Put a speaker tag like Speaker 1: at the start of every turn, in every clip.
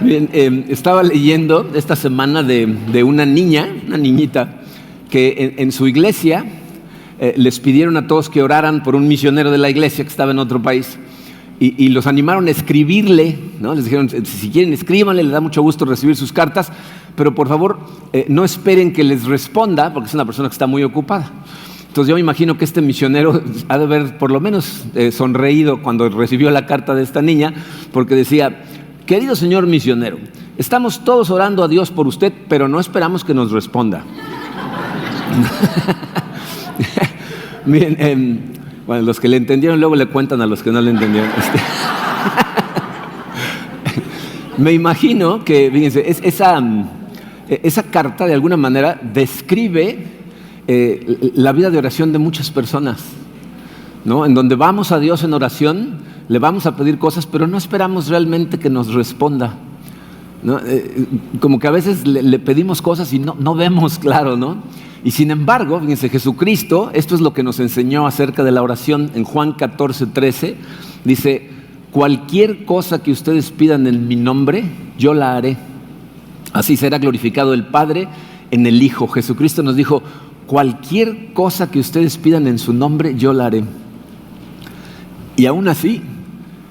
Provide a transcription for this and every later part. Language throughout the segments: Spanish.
Speaker 1: Bien, estaba leyendo esta semana de una niñita, que en su iglesia les pidieron a todos que oraran por un misionero de la iglesia que estaba en otro país y los animaron a escribirle, ¿no? Les dijeron, si quieren escríbanle, les da mucho gusto recibir sus cartas, pero por favor no esperen que les responda porque es una persona que está muy ocupada. Entonces yo me imagino que este misionero ha de haber por lo menos sonreído cuando recibió la carta de esta niña, porque decía: querido señor misionero, estamos todos orando a Dios por usted, pero no esperamos que nos responda. Bien, bueno, los que le entendieron luego le cuentan a los que no le entendieron. Me imagino que, fíjense, esa carta de alguna manera describe la vida de oración de muchas personas, ¿no? En donde vamos a Dios en oración, le vamos a pedir cosas, pero no esperamos realmente que nos responda, ¿no? Como que a veces le pedimos cosas y no vemos claro, ¿no? Y sin embargo, fíjense, Jesucristo, esto es lo que nos enseñó acerca de la oración. En Juan 14:13 dice: cualquier cosa que ustedes pidan en mi nombre, yo la haré. Así será glorificado el Padre en el Hijo. Jesucristo nos dijo: cualquier cosa que ustedes pidan en su nombre, yo la haré. Y aún así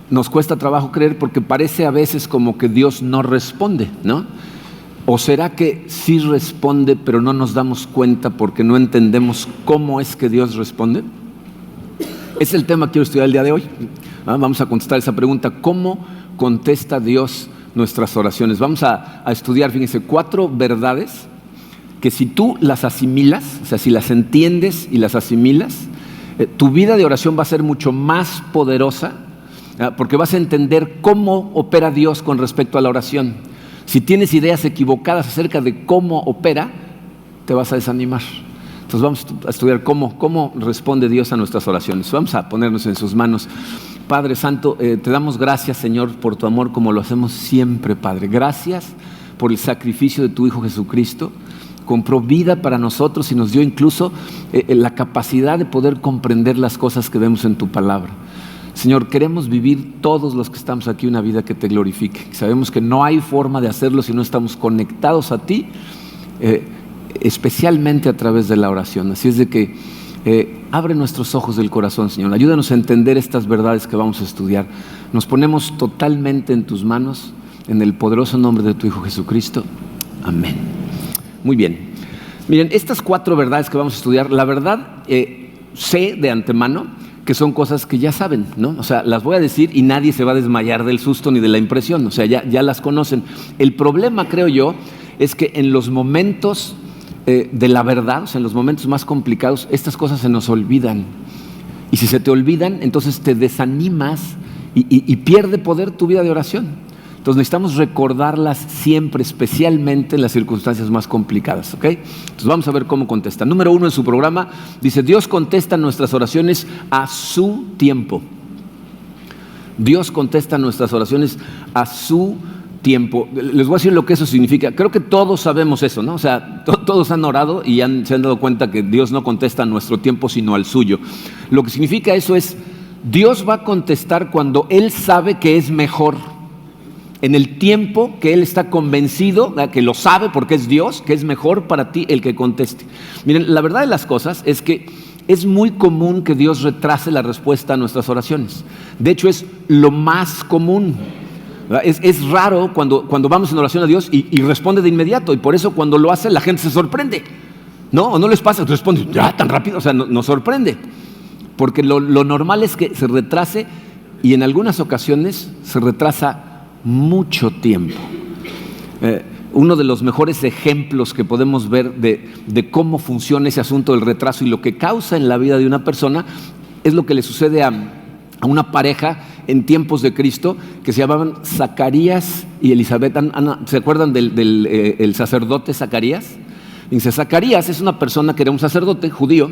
Speaker 1: nos cuesta trabajo creer, porque parece a veces como que Dios no responde, ¿no? ¿O será que sí responde, pero no nos damos cuenta porque no entendemos cómo es que Dios responde? Es el tema que quiero estudiar el día de hoy. Vamos a contestar esa pregunta: ¿cómo contesta Dios nuestras oraciones? Vamos a estudiar, fíjense, 4 verdades que si tú las asimilas, o sea, si las entiendes y las asimilas, tu vida de oración va a ser mucho más poderosa, porque vas a entender cómo opera Dios con respecto a la oración. Si tienes ideas equivocadas acerca de cómo opera, te vas a desanimar. Entonces vamos a estudiar cómo responde Dios a nuestras oraciones. Vamos a ponernos en sus manos. Padre Santo, te damos gracias, Señor, por tu amor, como lo hacemos siempre, Padre. Gracias por el sacrificio de tu Hijo Jesucristo. Compró vida para nosotros y nos dio incluso la capacidad de poder comprender las cosas que vemos en tu palabra. Señor, queremos vivir todos los que estamos aquí una vida que te glorifique. Sabemos que no hay forma de hacerlo si no estamos conectados a ti, especialmente a través de la oración. Así es de que abre nuestros ojos del corazón, Señor. Ayúdanos a entender estas verdades que vamos a estudiar. Nos ponemos totalmente en tus manos, en el poderoso nombre de tu Hijo Jesucristo. Amén. Muy bien. Miren, estas 4 verdades que vamos a estudiar, la verdad, sé de antemano que son cosas que ya saben, ¿no? O sea, las voy a decir y nadie se va a desmayar del susto ni de la impresión. O sea, ya las conocen. El problema, creo yo, es que en los momentos de la verdad, o sea, en los momentos más complicados, estas cosas se nos olvidan. Y si se te olvidan, entonces te desanimas y pierde poder tu vida de oración. Entonces necesitamos recordarlas siempre, especialmente en las circunstancias más complicadas, ¿ok? Entonces vamos a ver cómo contesta. Número 1 en su programa dice: Dios contesta nuestras oraciones a su tiempo. Dios contesta nuestras oraciones a su tiempo. Les voy a decir lo que eso significa. Creo que todos sabemos eso, ¿no? O sea, todos han orado y se han dado cuenta que Dios no contesta a nuestro tiempo, sino al suyo. Lo que significa eso es: Dios va a contestar cuando Él sabe que es mejor, en el tiempo que Él está convencido, que lo sabe porque es Dios, que es mejor para ti el que conteste. Miren, la verdad de las cosas es que es muy común que Dios retrase la respuesta a nuestras oraciones. De hecho, es lo más común. Es raro cuando vamos en oración a Dios y responde de inmediato, y por eso cuando lo hace la gente se sorprende, ¿no? ¿O no les pasa? Responde ya tan rápido, o sea, nos sorprende, porque lo normal es que se retrase, y en algunas ocasiones se retrasa mucho tiempo. Uno de los mejores ejemplos que podemos ver de cómo funciona ese asunto del retraso y lo que causa en la vida de una persona es lo que le sucede a una pareja en tiempos de Cristo que se llamaban Zacarías y Elizabeth. ¿Se acuerdan del sacerdote Zacarías? Dice, Zacarías es una persona que era un sacerdote judío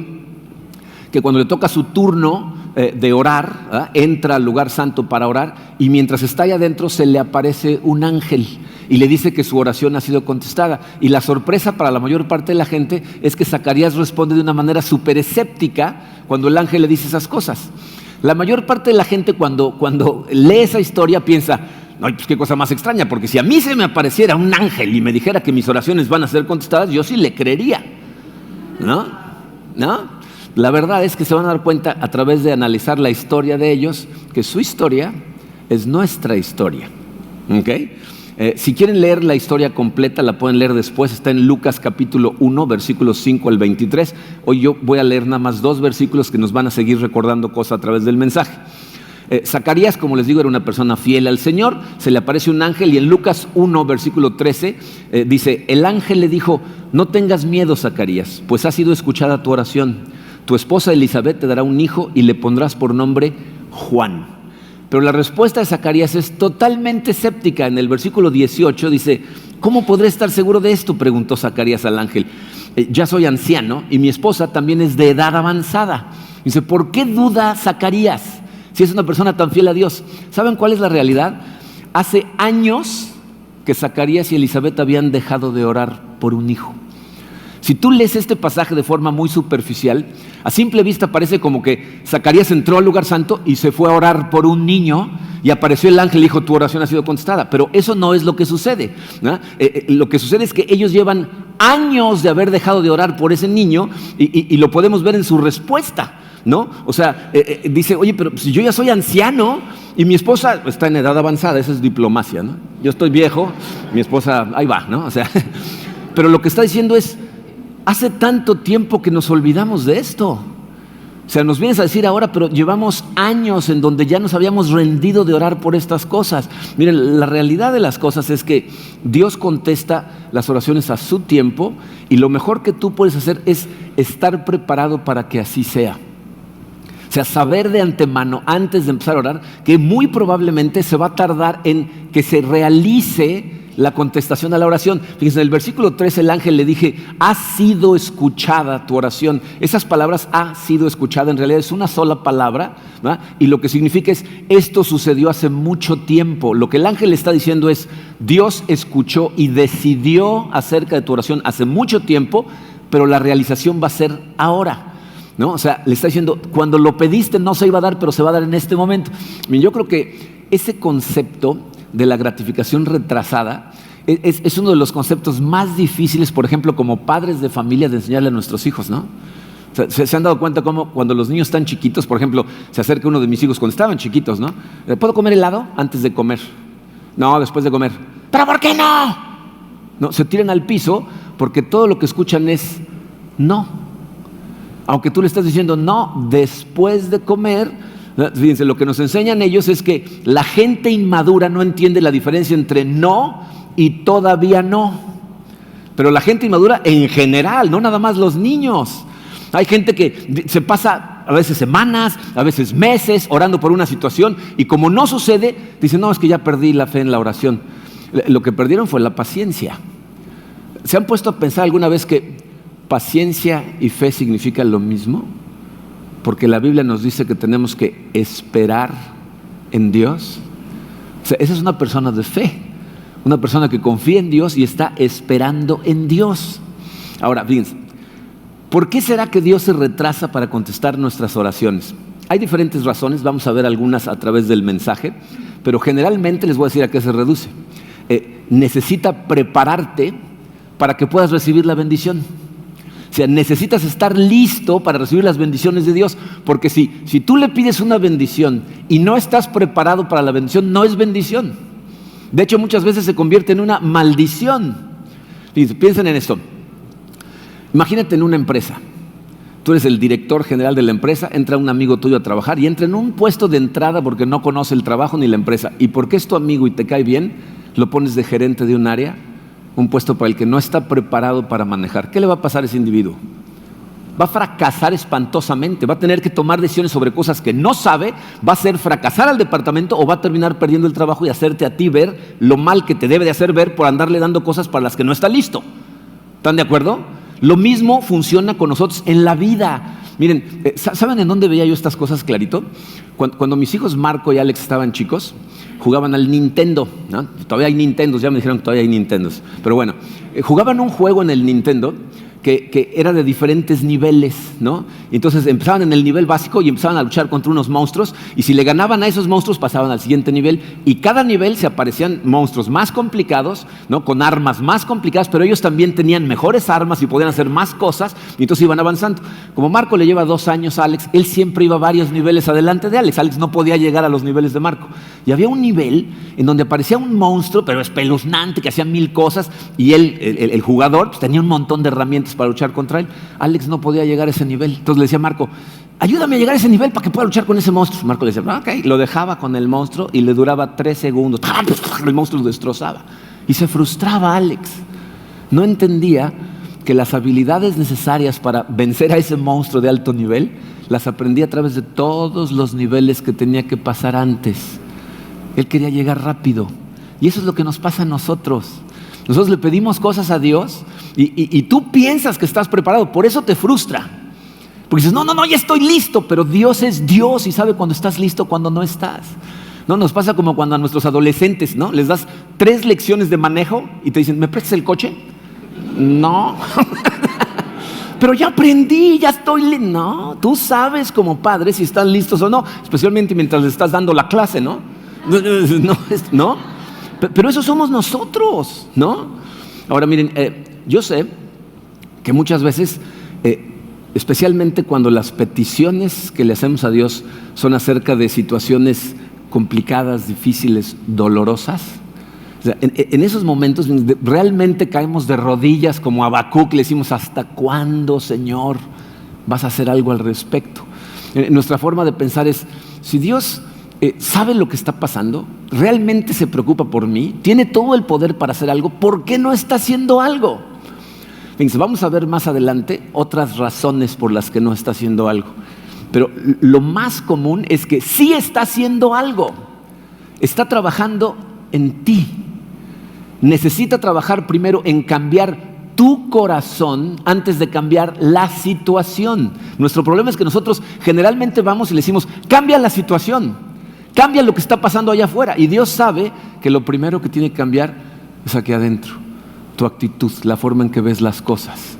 Speaker 1: que cuando le toca su turno de orar, ¿verdad?, entra al lugar santo para orar, y mientras está allá adentro se le aparece un ángel y le dice que su oración ha sido contestada. Y la sorpresa para la mayor parte de la gente es que Zacarías responde de una manera súper escéptica cuando el ángel le dice esas cosas. La mayor parte de la gente cuando lee esa historia piensa: No, pues qué cosa más extraña, porque si a mí se me apareciera un ángel y me dijera que mis oraciones van a ser contestadas, yo sí le creería, ¿no? La verdad es que se van a dar cuenta a través de analizar la historia de ellos, que su historia es nuestra historia, ¿ok? Si quieren leer la historia completa, la pueden leer después. Está en Lucas capítulo 1, versículos 5 al 23. Hoy yo voy a leer nada más 2 versículos que nos van a seguir recordando cosas a través del mensaje. Zacarías, como les digo, era una persona fiel al Señor. Se le aparece un ángel y en Lucas 1, versículo 13, dice: el ángel le dijo: no tengas miedo, Zacarías, pues ha sido escuchada tu oración. Tu esposa Elizabeth te dará un hijo y le pondrás por nombre Juan. Pero la respuesta de Zacarías es totalmente escéptica. En el versículo 18 dice: ¿cómo podré estar seguro de esto?, preguntó Zacarías al ángel. Ya soy anciano y mi esposa también es de edad avanzada. Dice: ¿por qué duda Zacarías si es una persona tan fiel a Dios? ¿Saben cuál es la realidad? Hace años que Zacarías y Elizabeth habían dejado de orar por un hijo. Si tú lees este pasaje de forma muy superficial, a simple vista parece como que Zacarías entró al lugar santo y se fue a orar por un niño y apareció el ángel y dijo: tu oración ha sido contestada. Pero eso no es lo que sucede, ¿no? Lo que sucede es que ellos llevan años de haber dejado de orar por ese niño y lo podemos ver en su respuesta, ¿no? O sea, dice: oye, pero si yo ya soy anciano y mi esposa está en edad avanzada, esa es diplomacia, ¿no? Yo estoy viejo, mi esposa ahí va, ¿no? O sea, pero lo que está diciendo es: hace tanto tiempo que nos olvidamos de esto. O sea, nos vienes a decir ahora, pero llevamos años en donde ya nos habíamos rendido de orar por estas cosas. Miren, la realidad de las cosas es que Dios contesta las oraciones a su tiempo y lo mejor que tú puedes hacer es estar preparado para que así sea. O sea, saber de antemano, antes de empezar a orar, que muy probablemente se va a tardar en que se realice la contestación a la oración. Fíjense, en el versículo 3 el ángel le dije: ha sido escuchada tu oración. Esas palabras, ha sido escuchada, en realidad es una sola palabra, ¿verdad? Y lo que significa es: esto sucedió hace mucho tiempo. Lo que el ángel le está diciendo es: Dios escuchó y decidió acerca de tu oración hace mucho tiempo, pero la realización va a ser ahora, ¿no? O sea, le está diciendo: cuando lo pediste no se iba a dar, pero se va a dar en este momento. Yo creo que ese concepto de la gratificación retrasada es uno de los conceptos más difíciles, por ejemplo, como padres de familia, de enseñarle a nuestros hijos, ¿no? O sea, ¿se han dado cuenta cómo cuando los niños están chiquitos, por ejemplo, se acerca uno de mis hijos cuando estaban chiquitos, ¿no? ¿Puedo comer helado antes de comer? No, después de comer. ¿Pero por qué no? No, se tiran al piso porque todo lo que escuchan es no. Aunque tú le estás diciendo no, después de comer. Fíjense, lo que nos enseñan ellos es que la gente inmadura no entiende la diferencia entre no y todavía no. Pero la gente inmadura en general, no nada más los niños. Hay gente que se pasa a veces semanas, a veces meses orando por una situación y como no sucede, dicen: no, es que ya perdí la fe en la oración. Lo que perdieron fue la paciencia. ¿Se han puesto a pensar alguna vez que paciencia y fe significan lo mismo? Porque la Biblia nos dice que tenemos que esperar en Dios. O sea, esa es una persona de fe, una persona que confía en Dios y está esperando en Dios. Ahora, fíjense, ¿por qué será que Dios se retrasa para contestar nuestras oraciones? Hay diferentes razones, vamos a ver algunas a través del mensaje, pero generalmente les voy a decir a qué se reduce. Necesita prepararte para que puedas recibir la bendición. O sea, necesitas estar listo para recibir las bendiciones de Dios, porque si tú le pides una bendición y no estás preparado para la bendición, no es bendición. De hecho, muchas veces se convierte en una maldición. Fíjense, piensen en esto. Imagínate en una empresa. Tú eres el director general de la empresa, entra un amigo tuyo a trabajar y entra en un puesto de entrada porque no conoce el trabajo ni la empresa. Y porque es tu amigo y te cae bien, lo pones de gerente de un área, un puesto para el que no está preparado para manejar. ¿Qué le va a pasar a ese individuo? Va a fracasar espantosamente, va a tener que tomar decisiones sobre cosas que no sabe, va a hacer fracasar al departamento o va a terminar perdiendo el trabajo y hacerte a ti ver lo mal que te debe de hacer ver por andarle dando cosas para las que no está listo. ¿Están de acuerdo? Lo mismo funciona con nosotros en la vida. Miren, ¿saben en dónde veía yo estas cosas clarito? Cuando mis hijos Marco y Alex estaban chicos, jugaban al Nintendo, ¿no? Todavía hay Nintendos, ya me dijeron que todavía hay Nintendos. Pero bueno, jugaban un juego en el Nintendo que era de diferentes niveles, ¿no? Entonces empezaban en el nivel básico y empezaban a luchar contra unos monstruos, y si le ganaban a esos monstruos pasaban al siguiente nivel, y cada nivel se aparecían monstruos más complicados, ¿no? Con armas más complicadas, pero ellos también tenían mejores armas y podían hacer más cosas, y entonces iban avanzando. Como Marco le lleva 2 años a Alex, él siempre iba varios niveles adelante de Alex. Alex no podía llegar a los niveles de Marco, y había un nivel en donde aparecía un monstruo, pero espeluznante, que hacía 1000 cosas, y él, el jugador, pues, tenía un montón de herramientas para luchar contra él. Alex no podía llegar a ese nivel. Entonces le decía a Marco, ayúdame a llegar a ese nivel para que pueda luchar con ese monstruo. Marco le decía, ok, lo dejaba con el monstruo y le duraba 3 segundos. El monstruo lo destrozaba. Y se frustraba Alex. No entendía que las habilidades necesarias para vencer a ese monstruo de alto nivel las aprendía a través de todos los niveles que tenía que pasar antes. Él quería llegar rápido. Y eso es lo que nos pasa a nosotros. Nosotros le pedimos cosas a Dios y tú piensas que estás preparado, por eso te frustra. Porque dices, no, ya estoy listo, pero Dios es Dios y sabe cuando estás listo, cuando no estás. No, nos pasa como cuando a nuestros adolescentes, ¿no? Les das 3 lecciones de manejo y te dicen, ¿me prestas el coche? No. Pero ya aprendí, ya estoy listo. No, tú sabes como padre si están listos o no, especialmente mientras les estás dando la clase, ¿no? ¿No? Pero eso somos nosotros, ¿no? Ahora miren, yo sé que muchas veces, especialmente cuando las peticiones que le hacemos a Dios son acerca de situaciones complicadas, difíciles, dolorosas, o sea, en esos momentos realmente caemos de rodillas como Habacuc, le decimos, ¿hasta cuándo, Señor, vas a hacer algo al respecto? Nuestra forma de pensar es, si Dios sabe lo que está pasando, realmente se preocupa por mí, tiene todo el poder para hacer algo, ¿por qué no está haciendo algo? Fíjense, vamos a ver más adelante otras razones por las que no está haciendo algo, pero lo más común es que sí está haciendo algo, está trabajando en ti. Necesita trabajar primero en cambiar tu corazón antes de cambiar la situación. Nuestro problema es que nosotros generalmente vamos y le decimos, cambia la situación, cambia lo que está pasando allá afuera. Y Dios sabe que lo primero que tiene que cambiar es aquí adentro, tu actitud, la forma en que ves las cosas.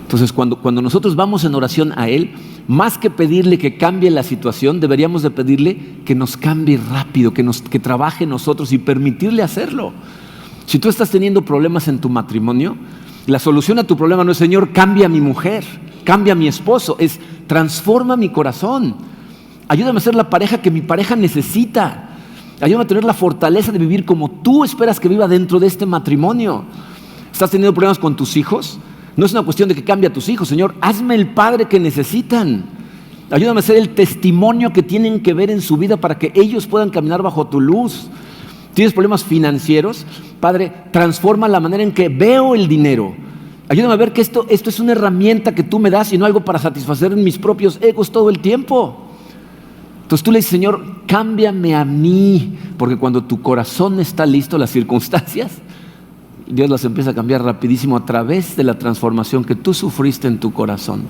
Speaker 1: Entonces cuando nosotros vamos en oración a Él, más que pedirle que cambie la situación, deberíamos de pedirle que nos cambie rápido, que trabaje en nosotros y permitirle hacerlo. Si tú estás teniendo problemas en tu matrimonio, la solución a tu problema no es, Señor, cambia a mi mujer, cambia a mi esposo, es transforma mi corazón. Ayúdame a ser la pareja que mi pareja necesita. Ayúdame a tener la fortaleza de vivir como tú esperas que viva dentro de este matrimonio. ¿Estás teniendo problemas con tus hijos? No es una cuestión de que cambie a tus hijos, Señor, hazme el padre que necesitan. Ayúdame a ser el testimonio que tienen que ver en su vida para que ellos puedan caminar bajo tu luz. ¿Tienes problemas financieros? Padre, transforma la manera en que veo el dinero. Ayúdame a ver que esto es una herramienta que tú me das y no algo para satisfacer mis propios egos todo el tiempo. Entonces tú le dices, Señor, cámbiame a mí, porque cuando tu corazón está listo, las circunstancias, Dios las empieza a cambiar rapidísimo a través de la transformación que tú sufriste en tu corazón.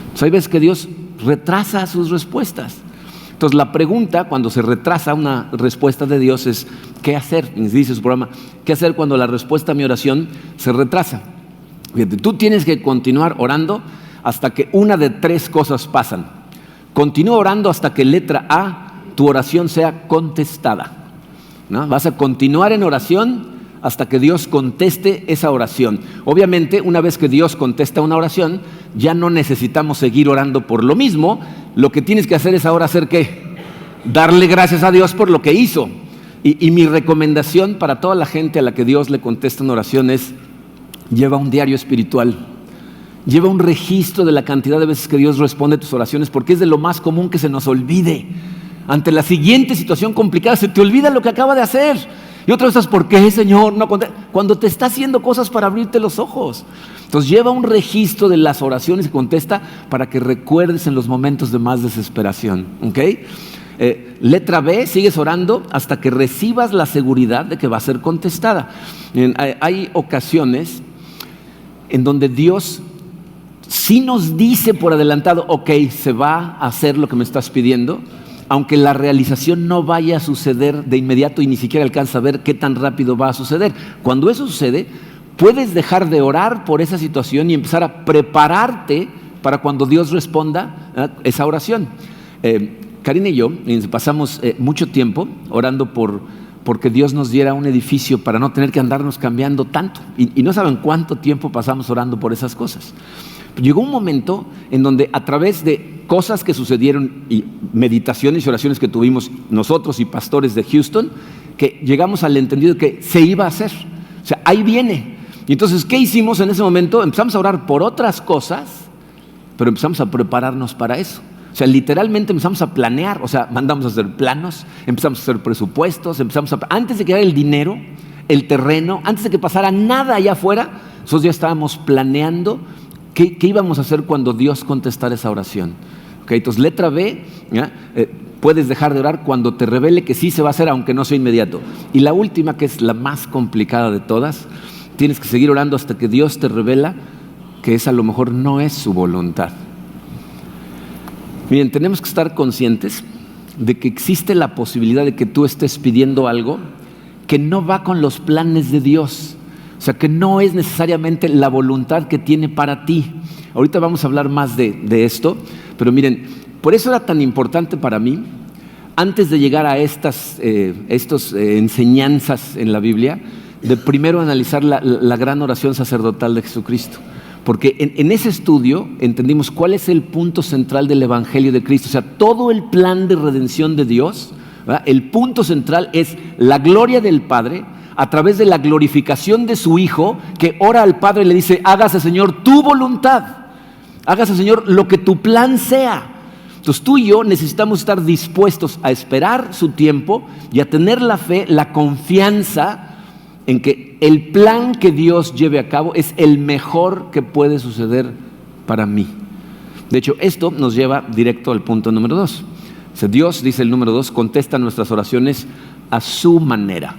Speaker 1: Entonces hay veces que Dios retrasa sus respuestas. Entonces la pregunta cuando se retrasa una respuesta de Dios es, ¿qué hacer? Dice su programa, ¿qué hacer cuando la respuesta a mi oración se retrasa? Fíjate, tú tienes que continuar orando hasta que una de 3 cosas pasan. Continúa orando hasta que letra A, tu oración sea contestada, ¿no? Vas a continuar en oración hasta que Dios conteste esa oración. Obviamente, una vez que Dios contesta una oración, ya no necesitamos seguir orando por lo mismo. Lo que tienes que hacer es ahora hacer ¿qué? Darle gracias a Dios por lo que hizo. Y mi recomendación para toda la gente a la que Dios le contesta una oración es, lleva un diario espiritual. Lleva un registro de la cantidad de veces que Dios responde a tus oraciones, porque es de lo más común que se nos olvide. Ante la siguiente situación complicada, se te olvida lo que acaba de hacer. Y otra vez, ¿por qué, Señor? No, cuando te está haciendo cosas para abrirte los ojos. Entonces lleva un registro de las oraciones y contesta para que recuerdes en los momentos de más desesperación. ¿Okay? Letra B, sigues orando hasta que recibas la seguridad de que va a ser contestada. Hay ocasiones en donde Dios sí nos dice por adelantado, ok, se va a hacer lo que me estás pidiendo, aunque la realización no vaya a suceder de inmediato y ni siquiera alcanza a ver qué tan rápido va a suceder. Cuando eso sucede, puedes dejar de orar por esa situación y empezar a prepararte para cuando Dios responda esa oración. Karina y yo pasamos mucho tiempo orando porque Dios nos diera un edificio para no tener que andarnos cambiando tanto. Y no saben cuánto tiempo pasamos orando por esas cosas. Llegó un momento en donde a través de cosas que sucedieron y meditaciones y oraciones que tuvimos nosotros y pastores de Houston, que llegamos al entendido de que se iba a hacer. O sea, ahí viene. Y entonces, ¿qué hicimos en ese momento? Empezamos a orar por otras cosas, pero empezamos a prepararnos para eso. O sea, literalmente empezamos a planear, o sea, mandamos a hacer planos, empezamos a hacer presupuestos, antes de que llegara el dinero, el terreno, antes de que pasara nada allá afuera, nosotros ya estábamos planeando qué íbamos a hacer cuando Dios contestara esa oración. Okay, entonces, letra B, puedes dejar de orar cuando te revele que sí se va a hacer, aunque no sea inmediato. Y la última, que es la más complicada de todas, tienes que seguir orando hasta que Dios te revela que esa a lo mejor no es su voluntad. Miren, tenemos que estar conscientes de que existe la posibilidad de que tú estés pidiendo algo que no va con los planes de Dios. O sea, que no es necesariamente la voluntad que tiene para ti. Ahorita vamos a hablar más de esto, pero miren, por eso era tan importante para mí, antes de llegar a estas enseñanzas en la Biblia, de primero analizar la gran oración sacerdotal de Jesucristo. Porque en ese estudio entendimos cuál es el punto central del Evangelio de Cristo. O sea, todo el plan de redención de Dios, ¿verdad? El punto central es la gloria del Padre a través de la glorificación de su Hijo, que ora al Padre y le dice: hágase, Señor, tu voluntad, hágase, Señor, lo que tu plan sea. Entonces tú y yo necesitamos estar dispuestos a esperar su tiempo y a tener la fe, la confianza en que el plan que Dios lleve a cabo es el mejor que puede suceder para mí. De hecho, esto nos lleva directo al punto número 2. O sea, Dios, dice el número 2, contesta nuestras oraciones a su manera.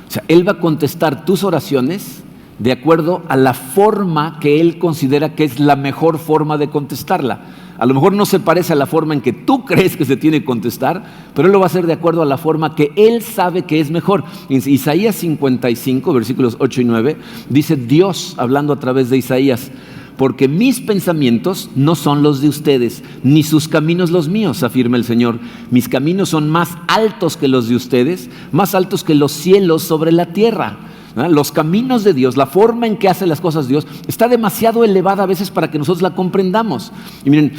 Speaker 1: O sea, Él va a contestar tus oraciones de acuerdo a la forma que Él considera que es la mejor forma de contestarla. A lo mejor no se parece a la forma en que tú crees que se tiene que contestar, pero Él lo va a hacer de acuerdo a la forma que Él sabe que es mejor. En Isaías 55, versículos 8 y 9, dice Dios, hablando a través de Isaías: porque mis pensamientos no son los de ustedes, ni sus caminos los míos, afirma el Señor. Mis caminos son más altos que los de ustedes, más altos que los cielos sobre la tierra. Los caminos de Dios, la forma en que hace las cosas Dios, está demasiado elevada a veces para que nosotros la comprendamos. Y miren,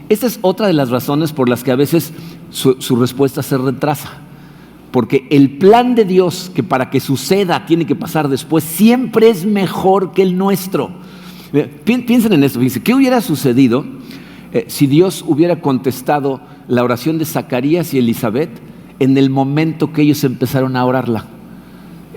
Speaker 1: esta es otra de las razones por las que a veces su respuesta se retrasa. Porque el plan de Dios, que para que suceda tiene que pasar después, siempre es mejor que el nuestro. Piensen en esto, fíjense, ¿qué hubiera sucedido si Dios hubiera contestado la oración de Zacarías y Elizabeth en el momento que ellos empezaron a orarla?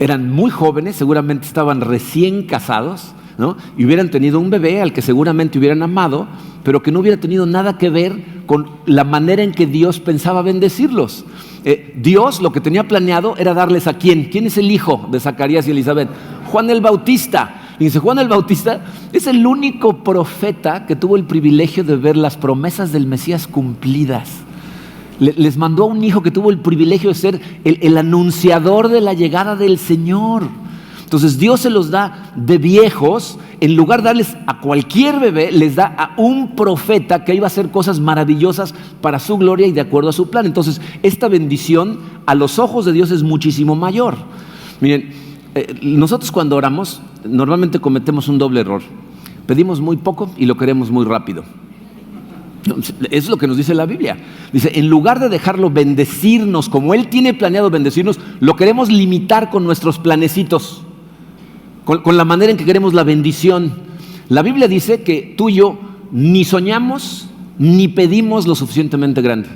Speaker 1: Eran muy jóvenes, seguramente estaban recién casados, ¿no? Y hubieran tenido un bebé al que seguramente hubieran amado, pero que no hubiera tenido nada que ver con la manera en que Dios pensaba bendecirlos. Dios lo que tenía planeado era darles ¿a quién? ¿Quién es el hijo de Zacarías y Elizabeth? Juan el Bautista. Y dice, Juan el Bautista es el único profeta que tuvo el privilegio de ver las promesas del Mesías cumplidas. Les mandó a un hijo que tuvo el privilegio de ser el anunciador de la llegada del Señor. Entonces Dios se los da de viejos, en lugar de darles a cualquier bebé, les da a un profeta que iba a hacer cosas maravillosas para su gloria y de acuerdo a su plan. Entonces esta bendición a los ojos de Dios es muchísimo mayor. Miren, nosotros cuando oramos normalmente cometemos un doble error. Pedimos muy poco y lo queremos muy rápido. Es lo que nos dice la Biblia. Dice, en lugar de dejarlo bendecirnos como Él tiene planeado bendecirnos, lo queremos limitar con nuestros planecitos, con la manera en que queremos la bendición. La Biblia dice que tú y yo ni soñamos ni pedimos lo suficientemente grande.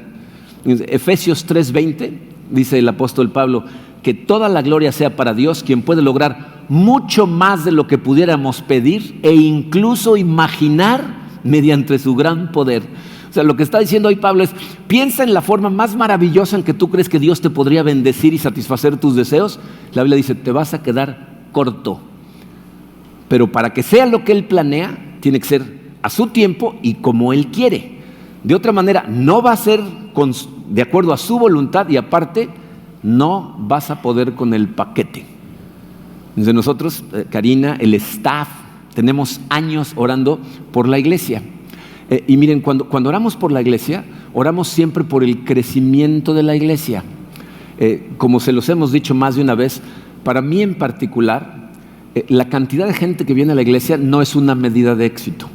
Speaker 1: Efesios 3:20 dice el apóstol Pablo que toda la gloria sea para Dios, quien puede lograr mucho más de lo que pudiéramos pedir e incluso imaginar mediante su gran poder. O sea, lo que está diciendo hoy Pablo es: piensa en la forma más maravillosa en que tú crees que Dios te podría bendecir y satisfacer tus deseos. La Biblia dice, te vas a quedar corto. Pero para que sea lo que Él planea, tiene que ser a su tiempo y como Él quiere. De otra manera, no va a ser de acuerdo a su voluntad, y aparte, no vas a poder con el paquete. Desde nosotros, Karina, el staff, tenemos años orando por la iglesia. Y miren, cuando oramos por la iglesia, oramos siempre por el crecimiento de la iglesia. Como se los hemos dicho más de una vez, para mí en particular, la cantidad de gente que viene a la iglesia no es una medida de éxito.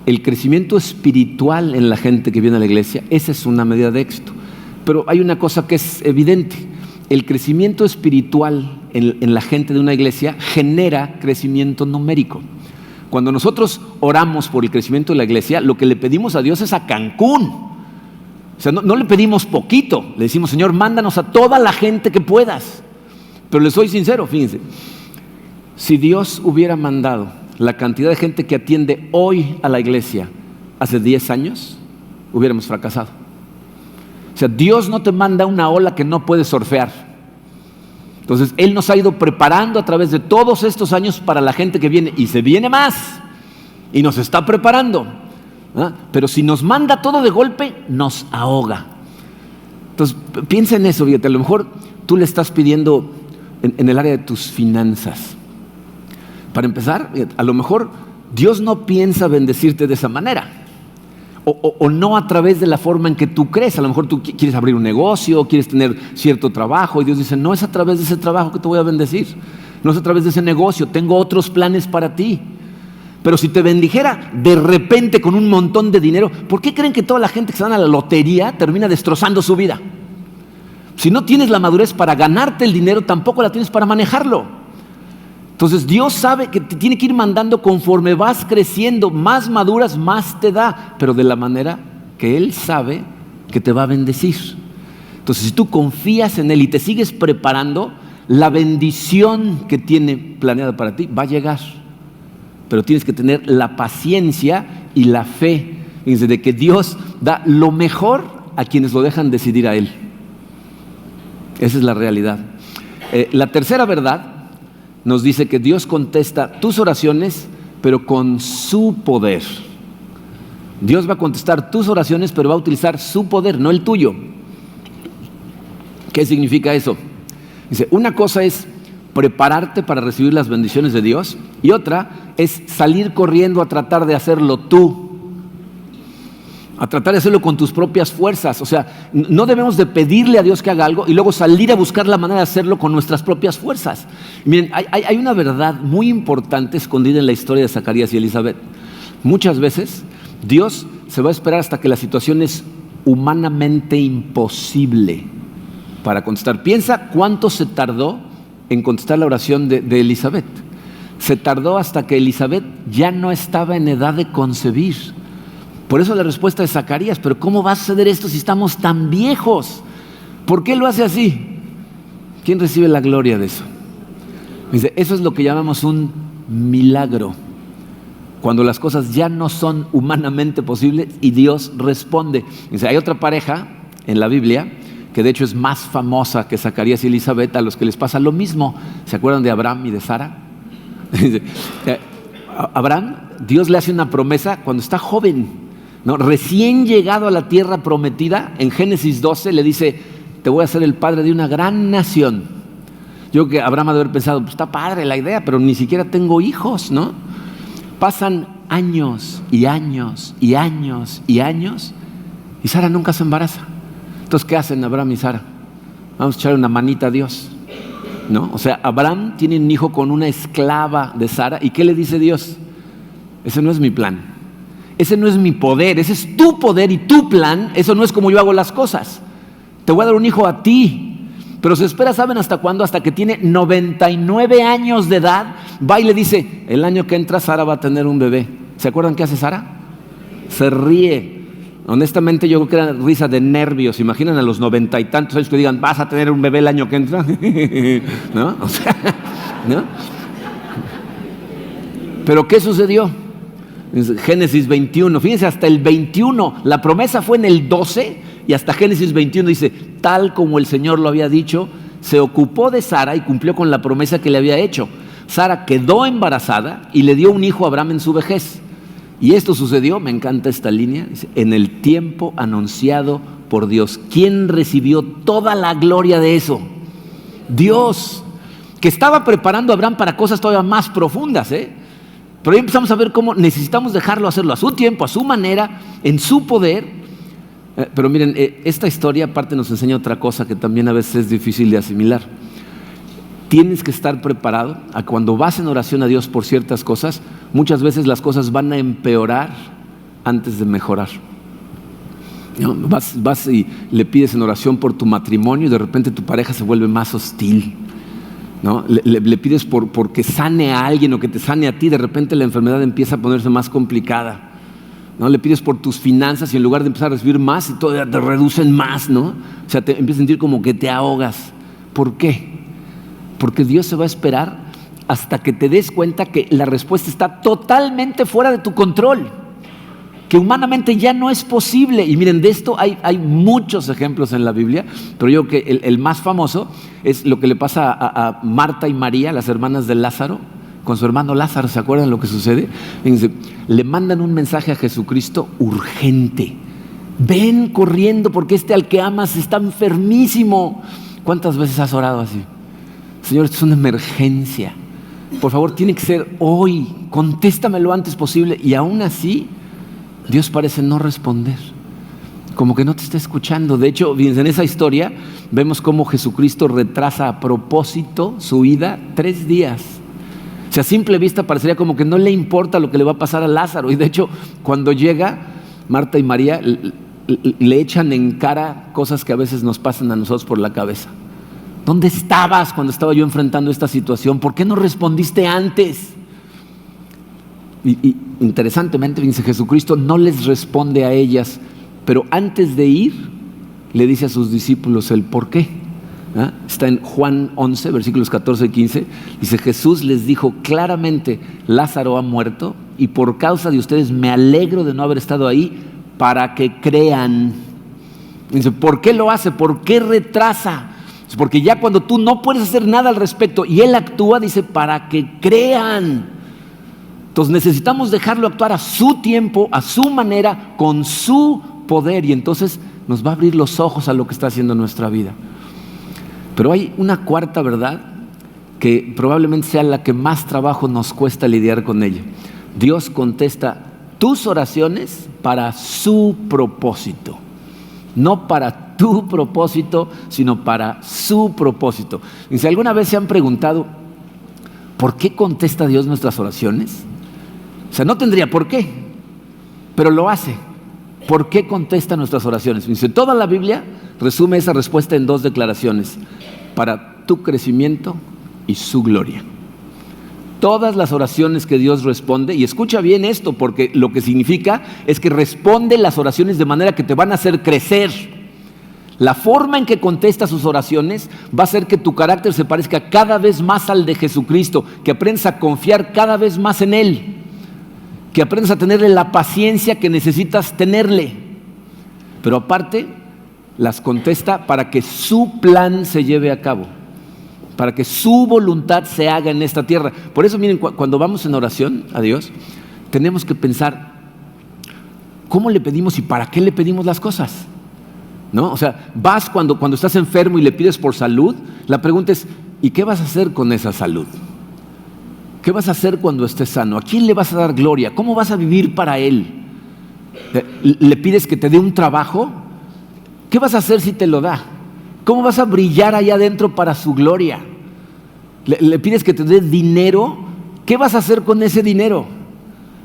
Speaker 1: El crecimiento espiritual en la gente que viene a la iglesia, esa es una medida de éxito. Pero hay una cosa que es evidente: el crecimiento espiritual en la gente de una iglesia genera crecimiento numérico. Cuando nosotros oramos por el crecimiento de la iglesia, lo que le pedimos a Dios es a Cancún. O sea, no le pedimos poquito, le decimos: Señor, mándanos a toda la gente que puedas. Pero les soy sincero, fíjense, si Dios hubiera mandado la cantidad de gente que atiende hoy a la iglesia hace 10 años, hubiéramos fracasado. O sea, Dios no te manda una ola que no puedes surfear. Entonces, Él nos ha ido preparando a través de todos estos años para la gente que viene, y se viene más, y nos está preparando. Pero si nos manda todo de golpe, nos ahoga. Entonces, piensa en eso, fíjate, a lo mejor tú le estás pidiendo en el área de tus finanzas. Para empezar, a lo mejor Dios no piensa bendecirte de esa manera. O no a través de la forma en que tú crees. A lo mejor tú quieres abrir un negocio, quieres tener cierto trabajo, y Dios dice: no es a través de ese trabajo que te voy a bendecir, no es a través de ese negocio, tengo otros planes para ti. Pero si te bendijera de repente con un montón de dinero, ¿por qué creen que toda la gente que se da a la lotería termina destrozando su vida? Si no tienes la madurez para ganarte el dinero, tampoco la tienes para manejarlo. Entonces Dios sabe que te tiene que ir mandando conforme vas creciendo, más maduras, más te da, pero de la manera que Él sabe que te va a bendecir. Entonces, si tú confías en Él y te sigues preparando, la bendición que tiene planeada para ti va a llegar. Pero tienes que tener la paciencia y la fe, fíjense, de que Dios da lo mejor a quienes lo dejan decidir a Él. Esa es la realidad. La tercera verdad nos dice que Dios contesta tus oraciones, pero con su poder. Dios va a contestar tus oraciones, pero va a utilizar su poder, no el tuyo. ¿Qué significa eso? Dice, una cosa es prepararte para recibir las bendiciones de Dios, y otra es salir corriendo a tratar de hacerlo tú, a tratar de hacerlo con tus propias fuerzas. O sea, no debemos de pedirle a Dios que haga algo y luego salir a buscar la manera de hacerlo con nuestras propias fuerzas. Miren, hay una verdad muy importante escondida en la historia de Zacarías y Elizabeth. Muchas veces Dios se va a esperar hasta que la situación es humanamente imposible para contestar. Piensa cuánto se tardó en contestar la oración de Elizabeth. Se tardó hasta que Elizabeth ya no estaba en edad de concebir. Por eso la respuesta de Zacarías: pero ¿cómo va a suceder esto si estamos tan viejos? ¿Por qué lo hace así? ¿Quién recibe la gloria de eso? Dice, eso es lo que llamamos un milagro. Cuando las cosas ya no son humanamente posibles y Dios responde. Dice, hay otra pareja en la Biblia que de hecho es más famosa que Zacarías y Elizabeth, a los que les pasa lo mismo. ¿Se acuerdan de Abraham y de Sara? Dice, Abraham, Dios le hace una promesa cuando está joven, ¿no? Recién llegado a la tierra prometida. En Génesis 12 le dice: te voy a hacer el padre de una gran nación. Yo creo que Abraham ha de haber pensado: pues está padre la idea, pero ni siquiera tengo hijos, ¿no? Pasan años y años y años y años, y Sara nunca se embaraza. Entonces, ¿qué hacen Abraham y Sara? Vamos a echarle una manita a Dios, ¿no? O sea, Abraham tiene un hijo con una esclava de Sara. ¿Y qué le dice Dios? Ese no es mi plan. Ese no es mi poder, ese es tu poder y tu plan. Eso no es como yo hago las cosas. Te voy a dar un hijo a ti. Pero se espera, ¿saben hasta cuándo? Hasta que tiene 99 años de edad. Va y le dice: el año que entra Sara va a tener un bebé. ¿Se acuerdan qué hace Sara? Se ríe. Honestamente, yo creo que era risa de nervios. ¿Imaginan a los 90 y tantos años que digan: vas a tener un bebé el año que entra? ¿No? O sea, ¿no? ¿Pero qué sucedió? Génesis 21, fíjense, hasta el 21, la promesa fue en el 12, y hasta Génesis 21 dice: tal como el Señor lo había dicho, se ocupó de Sara y cumplió con la promesa que le había hecho. Sara quedó embarazada y le dio un hijo a Abraham en su vejez. Y esto sucedió, me encanta esta línea, dice, en el tiempo anunciado por Dios. ¿Quién recibió toda la gloria de eso? Dios. que estaba preparando a Abraham para cosas todavía más profundas, Pero ahí empezamos a ver cómo necesitamos dejarlo hacerlo a su tiempo, a su manera, en su poder. Pero miren, esta historia aparte nos enseña otra cosa que también a veces es difícil de asimilar. Tienes que estar preparado a cuando vas en oración a Dios por ciertas cosas, muchas veces las cosas van a empeorar antes de mejorar. ¿No? Vas y le pides en oración por tu matrimonio y de repente tu pareja se vuelve más hostil, ¿no? Le pides porque sane a alguien o que te sane a ti, de repente la enfermedad empieza a ponerse más complicada, ¿no? Le pides por tus finanzas y en lugar de empezar a recibir más y todavía te reducen más, ¿no? O sea, te empiezas a sentir como que te ahogas. ¿Por qué? Porque Dios se va a esperar hasta que te des cuenta que la respuesta está totalmente fuera de tu control, que humanamente ya no es posible. Y miren, de esto hay muchos ejemplos en la Biblia, pero yo creo que el más famoso es lo que le pasa a Marta y María, las hermanas de Lázaro, con su hermano Lázaro. ¿Se acuerdan lo que sucede? Fíjense, le mandan un mensaje a Jesucristo urgente: ven corriendo porque al que amas está enfermísimo. ¿Cuántas veces has orado así? Señor, esto es una emergencia, por favor, tiene que ser hoy, contéstame lo antes posible. Y aún así Dios parece no responder, como que no te está escuchando. De hecho, en esa historia vemos cómo Jesucristo retrasa a propósito su ida 3 días. O sea, a simple vista parecería como que no le importa lo que le va a pasar a Lázaro. Y de hecho, cuando llega, Marta y María le echan en cara cosas que a veces nos pasan a nosotros por la cabeza. ¿Dónde estabas cuando estaba yo enfrentando esta situación? ¿Por qué no respondiste antes? Y interesantemente, dice, Jesucristo no les responde a ellas, pero antes de ir le dice a sus discípulos el por qué. Está en Juan 11, versículos 14 y 15. Dice: Jesús les dijo claramente: Lázaro ha muerto y por causa de ustedes me alegro de no haber estado ahí para que crean. Dice, ¿por qué lo hace? ¿Por qué retrasa? Porque ya cuando tú no puedes hacer nada al respecto y Él actúa, dice, para que crean. Entonces necesitamos dejarlo actuar a su tiempo, a su manera, con su poder, y entonces nos va a abrir los ojos a lo que está haciendo en nuestra vida. Pero hay una cuarta verdad que probablemente sea la que más trabajo nos cuesta lidiar con ella. Dios contesta tus oraciones para su propósito. No para tu propósito, sino para su propósito. Y si alguna vez se han preguntado, ¿por qué contesta Dios nuestras oraciones? O sea, no tendría por qué, pero lo hace. ¿Por qué contesta nuestras oraciones? Dice, toda la Biblia resume esa respuesta en 2 declaraciones: para tu crecimiento y su gloria. Todas las oraciones que Dios responde, y escucha bien esto, porque lo que significa es que responde las oraciones de manera que te van a hacer crecer. La forma en que contesta sus oraciones va a hacer que tu carácter se parezca cada vez más al de Jesucristo, que aprendas a confiar cada vez más en Él, que aprendas a tenerle la paciencia que necesitas tenerle. Pero aparte, las contesta para que su plan se lleve a cabo, para que su voluntad se haga en esta tierra. Por eso, miren, cuando vamos en oración a Dios, tenemos que pensar cómo le pedimos y para qué le pedimos las cosas, ¿no? O sea, vas cuando estás enfermo y le pides por salud, la pregunta es, ¿y qué vas a hacer con esa salud? ¿Qué vas a hacer cuando estés sano? ¿A quién le vas a dar gloria? ¿Cómo vas a vivir para Él? ¿Le pides que te dé un trabajo? ¿Qué vas a hacer si te lo da? ¿Cómo vas a brillar allá adentro para su gloria? ¿Le pides que te dé dinero? ¿Qué vas a hacer con ese dinero?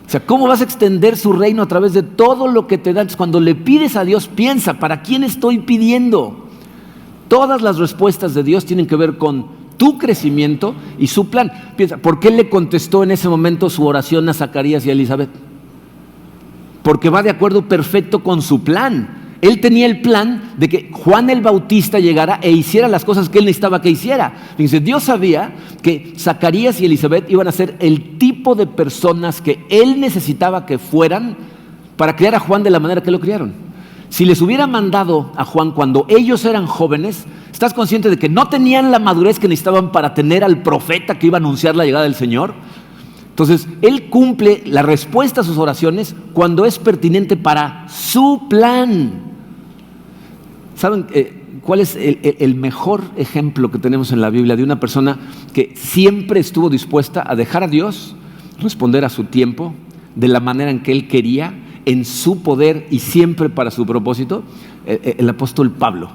Speaker 1: O sea, ¿cómo vas a extender su reino a través de todo lo que te da? Entonces, cuando le pides a Dios, piensa, ¿para quién estoy pidiendo? Todas las respuestas de Dios tienen que ver con tu crecimiento y su plan. Piensa, ¿por qué le contestó en ese momento su oración a Zacarías y a Elizabeth? Porque va de acuerdo perfecto con su plan. Él tenía el plan de que Juan el Bautista llegara e hiciera las cosas que él necesitaba que hiciera. Fíjense, Dios sabía que Zacarías y Elizabeth iban a ser el tipo de personas que él necesitaba que fueran para criar a Juan de la manera que lo criaron. Si les hubiera mandado a Juan cuando ellos eran jóvenes, ¿estás consciente de que no tenían la madurez que necesitaban para tener al profeta que iba a anunciar la llegada del Señor? Entonces, Él cumple la respuesta a sus oraciones cuando es pertinente para su plan. ¿Saben? ¿cuál es el mejor ejemplo que tenemos en la Biblia de una persona que siempre estuvo dispuesta a dejar a Dios responder a su tiempo, de la manera en que Él quería, en su poder y siempre para su propósito? El apóstol Pablo.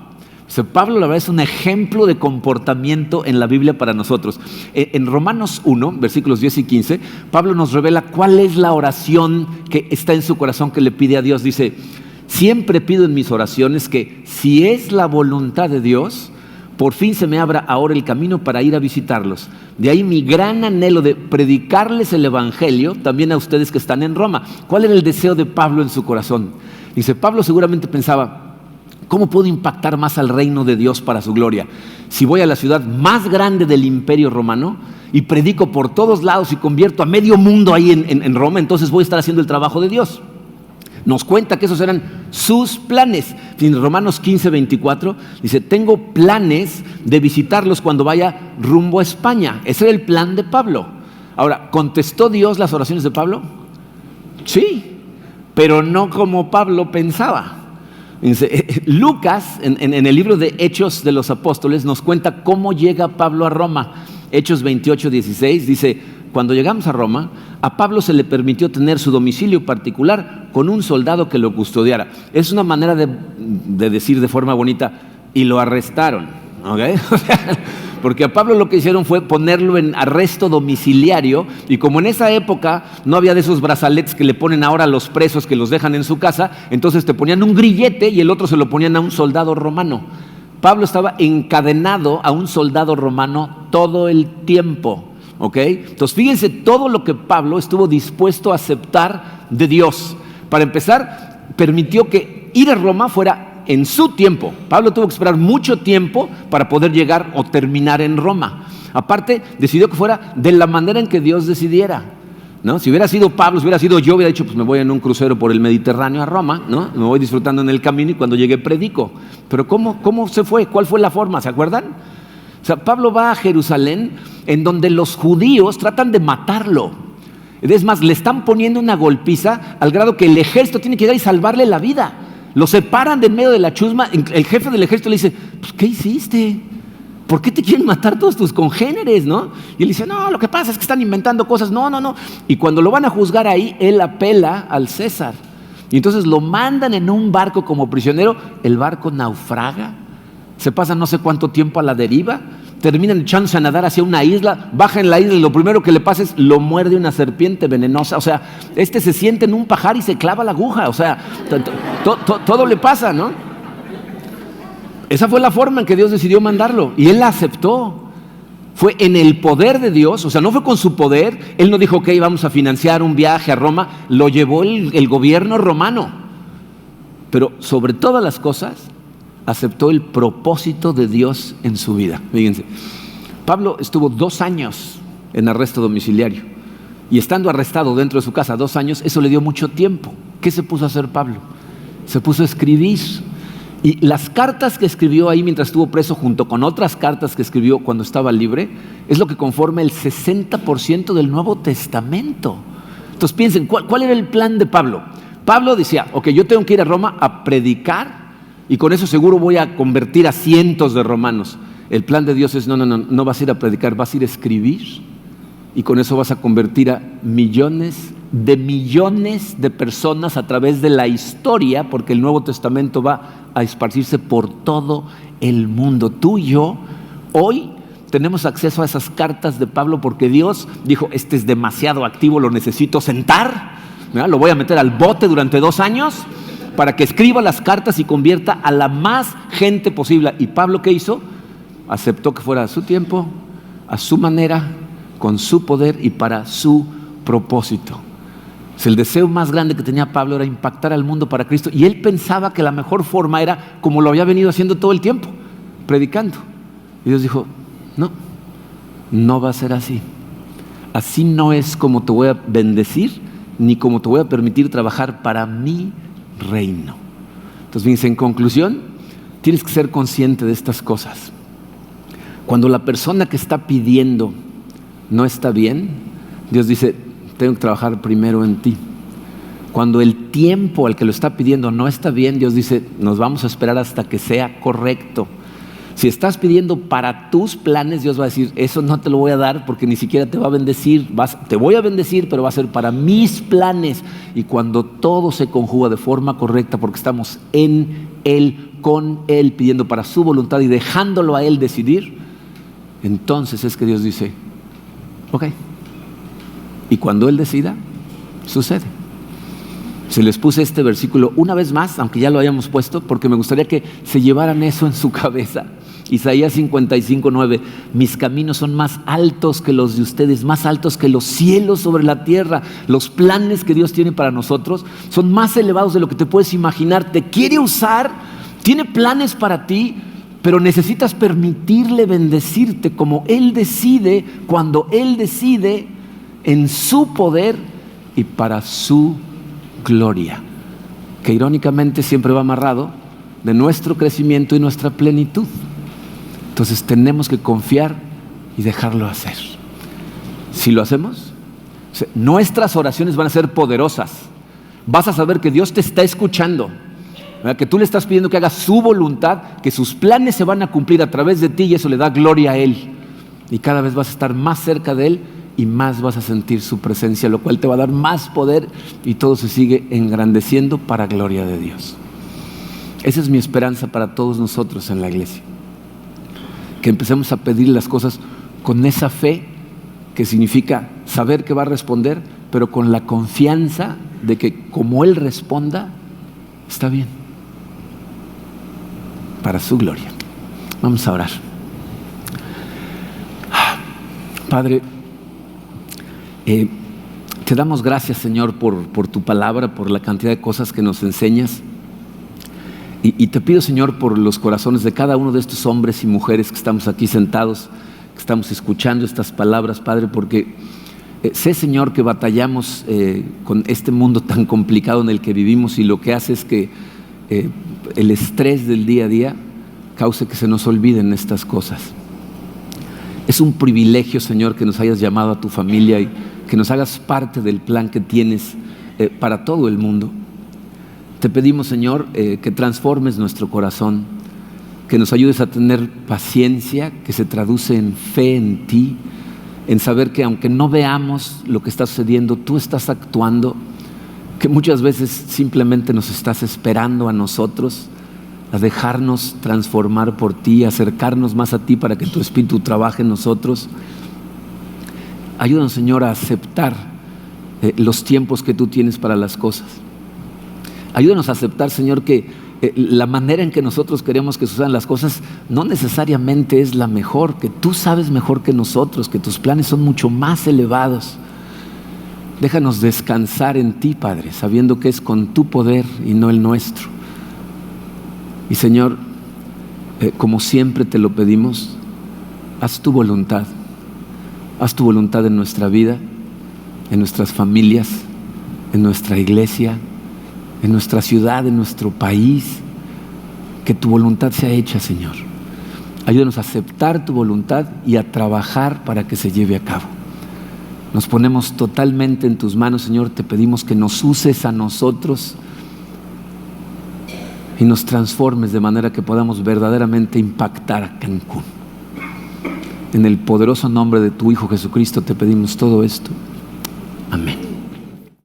Speaker 1: O sea, Pablo, la verdad, es un ejemplo de comportamiento en la Biblia para nosotros. En Romanos 1, versículos 10 y 15, Pablo nos revela cuál es la oración que está en su corazón que le pide a Dios. Dice: siempre pido en mis oraciones que, si es la voluntad de Dios, por fin se me abra ahora el camino para ir a visitarlos. De ahí mi gran anhelo de predicarles el evangelio también a ustedes que están en Roma. ¿Cuál era el deseo de Pablo en su corazón? Dice, Pablo seguramente pensaba: ¿cómo puedo impactar más al reino de Dios para su gloria? Si voy a la ciudad más grande del imperio romano y predico por todos lados y convierto a medio mundo ahí en Roma, entonces voy a estar haciendo el trabajo de Dios. Nos cuenta que esos eran sus planes. En Romanos 15, 24 dice: tengo planes de visitarlos cuando vaya rumbo a España. Ese era el plan de Pablo. Ahora, ¿contestó Dios las oraciones de Pablo? Sí, pero no como Pablo pensaba. Lucas, en el libro de Hechos de los Apóstoles, nos cuenta cómo llega Pablo a Roma. Hechos 28, 16 dice: cuando llegamos a Roma, a Pablo se le permitió tener su domicilio particular con un soldado que lo custodiara. Es una manera de decir de forma bonita: y lo arrestaron, ¿okay? Porque a Pablo lo que hicieron fue ponerlo en arresto domiciliario, y como en esa época no había de esos brazaletes que le ponen ahora a los presos que los dejan en su casa, entonces te ponían un grillete y el otro se lo ponían a un soldado romano. Pablo estaba encadenado a un soldado romano todo el tiempo. ¿Okay? Entonces fíjense todo lo que Pablo estuvo dispuesto a aceptar de Dios. Para empezar, permitió que ir a Roma fuera en su tiempo. Pablo tuvo que esperar mucho tiempo para poder llegar o terminar en Roma. Aparte, decidió que fuera de la manera en que Dios decidiera, ¿no? Si hubiera sido Pablo, si hubiera sido yo, hubiera dicho: pues me voy en un crucero por el Mediterráneo a Roma, ¿no? Me voy disfrutando en el camino y cuando llegue predico. Pero ¿cómo se fue? ¿Cuál fue la forma? ¿Se acuerdan? O sea, Pablo va a Jerusalén, en donde los judíos tratan de matarlo. Es más, le están poniendo una golpiza al grado que el ejército tiene que llegar y salvarle la vida. Lo separan de en medio de la chusma. El jefe del ejército le dice: pues, ¿qué hiciste? ¿Por qué te quieren matar todos tus congéneres, no? Y él dice: no, lo que pasa es que están inventando cosas. No. Y cuando lo van a juzgar ahí, él apela al César. Y entonces lo mandan en un barco como prisionero. El barco naufraga. Se pasa no sé cuánto tiempo a la deriva, terminan echándose a nadar hacia una isla, baja en la isla y lo primero que le pasa es lo muerde una serpiente venenosa. O sea, se siente en un pajar y se clava la aguja. O sea, todo le pasa, ¿no? Esa fue la forma en que Dios decidió mandarlo y él la aceptó. Fue en el poder de Dios, o sea, no fue con su poder. Él no dijo: ok, vamos a financiar un viaje a Roma. Lo llevó el gobierno romano. Pero sobre todas las cosas, aceptó el propósito de Dios en su vida. Fíjense, Pablo estuvo 2 años en arresto domiciliario, y estando arrestado dentro de su casa 2 años, eso le dio mucho tiempo. ¿Qué se puso a hacer Pablo? Se puso a escribir, y las cartas que escribió ahí mientras estuvo preso, junto con otras cartas que escribió cuando estaba libre, es lo que conforma el 60% del Nuevo Testamento. Entonces piensen, ¿cuál era el plan de Pablo? Pablo decía: ok, yo tengo que ir a Roma a predicar, y con eso seguro voy a convertir a cientos de romanos. El plan de Dios es: no vas a ir a predicar, vas a ir a escribir, y con eso vas a convertir a millones de personas a través de la historia, porque el Nuevo Testamento va a esparcirse por todo el mundo. Tú y yo hoy tenemos acceso a esas cartas de Pablo porque Dios dijo: este es demasiado activo, lo necesito sentar, ¿verdad? Lo voy a meter al bote durante 2 años para que escriba las cartas y convierta a la más gente posible. ¿Y Pablo qué hizo? Aceptó que fuera a su tiempo, a su manera, con su poder y para su propósito. El deseo más grande que tenía Pablo era impactar al mundo para Cristo, y él pensaba que la mejor forma era como lo había venido haciendo todo el tiempo, predicando. Y Dios dijo: no va a ser así. Así no es como te voy a bendecir, ni como te voy a permitir trabajar para mi reino. Entonces, fíjense, en conclusión, tienes que ser consciente de estas cosas. Cuando la persona que está pidiendo no está bien, Dios dice: tengo que trabajar primero en ti. Cuando el tiempo al que lo está pidiendo no está bien, Dios dice, nos vamos a esperar hasta que sea correcto. Si estás pidiendo para tus planes, Dios va a decir, eso no te lo voy a dar porque ni siquiera te va a bendecir. Te voy a bendecir, pero va a ser para mis planes. Y cuando todo se conjuga de forma correcta, porque estamos en Él, con Él, pidiendo para su voluntad y dejándolo a Él decidir, entonces es que Dios dice, ok. Y cuando Él decida, sucede. Se les puse este versículo una vez más, aunque ya lo hayamos puesto, porque me gustaría que se llevaran eso en su cabeza. Isaías 55:9, mis caminos son más altos que los de ustedes, más altos que los cielos sobre la tierra. Los planes que Dios tiene para nosotros son más elevados de lo que te puedes imaginar. Te quiere usar, tiene planes para ti, pero necesitas permitirle bendecirte como Él decide, cuando Él decide, en su poder y para su gloria, que irónicamente siempre va amarrado de nuestro crecimiento y nuestra plenitud. Entonces tenemos que confiar y dejarlo hacer. Si lo hacemos, nuestras oraciones van a ser poderosas. Vas a saber que Dios te está escuchando, ¿verdad? Que tú le estás pidiendo que haga su voluntad, que sus planes se van a cumplir a través de ti, y eso le da gloria a Él. Y cada vez vas a estar más cerca de Él y más vas a sentir su presencia, lo cual te va a dar más poder, y todo se sigue engrandeciendo para gloria de Dios. Esa es mi esperanza para todos nosotros en la iglesia, que empecemos a pedir las cosas con esa fe, que significa saber que va a responder, pero con la confianza de que como Él responda, está bien, para su gloria. Vamos a orar. Padre, te damos gracias, Señor, por tu palabra, por la cantidad de cosas que nos enseñas. Y te pido, Señor, por los corazones de cada uno de estos hombres y mujeres que estamos aquí sentados, que estamos escuchando estas palabras, Padre, porque sé, Señor, que batallamos con este mundo tan complicado en el que vivimos, y lo que hace es que el estrés del día a día cause que se nos olviden estas cosas. Es un privilegio, Señor, que nos hayas llamado a tu familia y que nos hagas parte del plan que tienes para todo el mundo. Te pedimos, Señor, que transformes nuestro corazón, que nos ayudes a tener paciencia, que se traduce en fe en ti, en saber que aunque no veamos lo que está sucediendo, tú estás actuando, que muchas veces simplemente nos estás esperando a nosotros, a dejarnos transformar por ti, a acercarnos más a ti para que tu Espíritu trabaje en nosotros. Ayúdanos, Señor, a aceptar los tiempos que tú tienes para las cosas. Ayúdanos a aceptar, Señor, que la manera en que nosotros queremos que sucedan las cosas no necesariamente es la mejor, que tú sabes mejor que nosotros, que tus planes son mucho más elevados. Déjanos descansar en ti, Padre, sabiendo que es con tu poder y no el nuestro. Y, Señor, como siempre te lo pedimos, haz tu voluntad. Haz tu voluntad en nuestra vida, en nuestras familias, en nuestra iglesia, en nuestra ciudad, en nuestro país. Que tu voluntad sea hecha, Señor. Ayúdanos a aceptar tu voluntad y a trabajar para que se lleve a cabo. Nos ponemos totalmente en tus manos, Señor. Te pedimos que nos uses a nosotros y nos transformes de manera que podamos verdaderamente impactar a Cancún. En el poderoso nombre de tu Hijo Jesucristo te pedimos todo esto.